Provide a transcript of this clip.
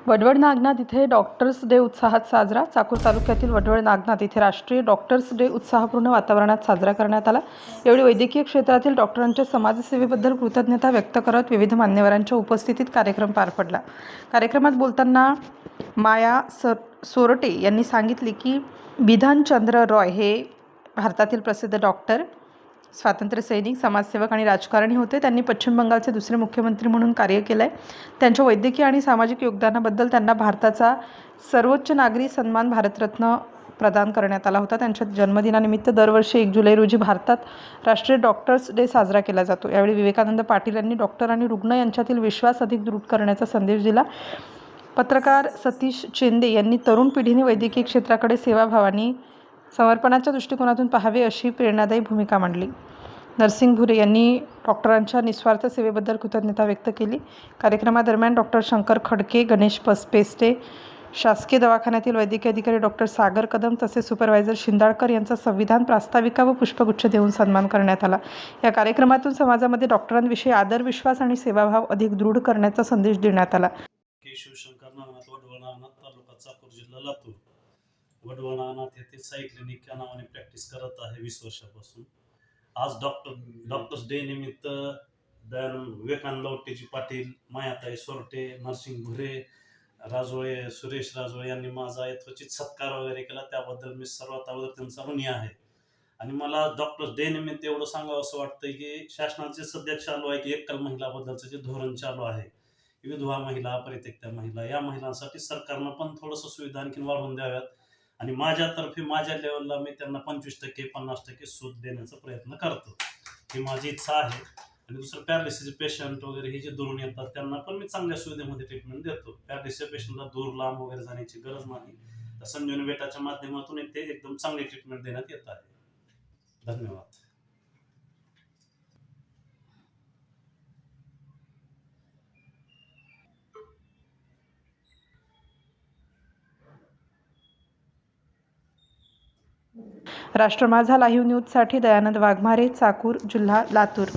वडवळ नागनाथ इथे doctors day उत्साहात साजरा. चाकूर तालुक्यातील वडवळ नागनाथ इथे राष्ट्रीय डॉक्टर्स डे उत्साहपूर्ण वातावरणात साजरा करण्यात आला. यावेळी वैद्यकीय क्षेत्रातील डॉक्टरांच्या समाजसेवेबद्दल कृतज्ञता व्यक्त करत विविध मान्यवरांच्या उपस्थितीत कार्यक्रम पार पडला. कार्यक्रमात बोलताना माया सोरटे यांनी सांगितले की बिधानचंद्र रॉय हे भारतातील प्रसिद्ध डॉक्टर, स्वातंत्र्य सैनिक, समाजसेवक आणि राजकारणी होते. त्यांनी पश्चिम बंगालचे दुसरे मुख्यमंत्री म्हणून कार्य केले आहे. त्यांच्या वैद्यकीय आणि सामाजिक योगदानाबद्दल त्यांना भारताचा सर्वोच्च नागरी सन्मान भारतरत्न प्रदान करण्यात आला होता. त्यांच्या जन्मदिनानिमित्त दरवर्षी 1 जुलै रोजी भारतात राष्ट्रीय डॉक्टर्स डे साजरा केला जातो. यावेळी विवेकानंद पाटील यांनी डॉक्टर आणि रुग्ण यांच्यातील विश्वास अधिक दृढ करण्याचा संदेश दिला. पत्रकार सतीश चेंदे यांनी तरुण पिढीने वैद्यकीय क्षेत्राकडे सेवाभावाने समर्पणाच्या दृष्टिकोनातून पाहावे अशी प्रेरणादायी भूमिका मांडली. नरसिंग भुरे यांनी डॉक्टरांच्या निस्वार्थ सेवेबद्दल कृतज्ञता व्यक्त केली. कार्यक्रमादरम्यान डॉक्टर शंकर खडके, गणेश पेस्टे, शासकीय दवाखान्यातील वैद्यकीय अधिकारी डॉक्टर सागर कदम तसेच सुपरवायझर शिंदाळकर यांचा संविधान प्रास्ताविका व पुष्पगुच्छ देऊन सन्मान करण्यात आला. या कार्यक्रमातून समाजामध्ये डॉक्टरांविषयी आदर, विश्वास आणि सेवाभाव अधिक दृढ करण्याचा संदेश देण्यात आला. शिवशंकर नागनाथ, वडवळ नागनाथ, तालुका चाकूर, जिल्हा लातूर. वडवळ नागनाथ येथे साई क्लिनिक या नावाने प्रॅक्टिस करत आहे 20 वर्षापासून. आज डॉक्टर्स डे निमित्त विवेकानंद लवटेजी पाटील, मायाताई सोरटे, नरसिंग भुरे, सुरेश राजोळे यांनी माझा यथोचित सत्कार वगैरे केला. त्याबद्दल मी सर्वात अगोदर त्यांचा ऋणी आहे. आणि मला डॉक्टर्स डे निमित्त एवढं सांगावं असं वाटतंय की शासनाचे सध्या चालू आहे की एकल महिलाबद्दलचं जे धोरण चालू आहे, विधवा महिला, परित्यक्त्या महिला, या महिलांसाठी सरकारनं पण थोडंसं सुविधा आणखी वाढवून द्याव्यात. आणि माझ्यातर्फे माझ्या लेवलला मी त्यांना 25%, 50% सूट देण्याचा प्रयत्न करतो. ही माझी इच्छा आहे. आणि दुसरं पॅरालिसिस पेशंट वगैरे हे जे दुरून येतात त्यांना पण मी चांगल्या सुविधेमध्ये ट्रीटमेंट देतो. पॅरालिसिस पेशंटला दूर लांब वगैरे जाण्याची गरज नाही. तर संजीवनी बेटाच्या माध्यमातून ते एकदम चांगली ट्रीटमेंट देण्यात येत आहे. धन्यवाद. राष्ट्र माझा लाईव्ह न्यूजसाठी दयानंद वाघमारे, चाकूर, जिल्हा लातूर.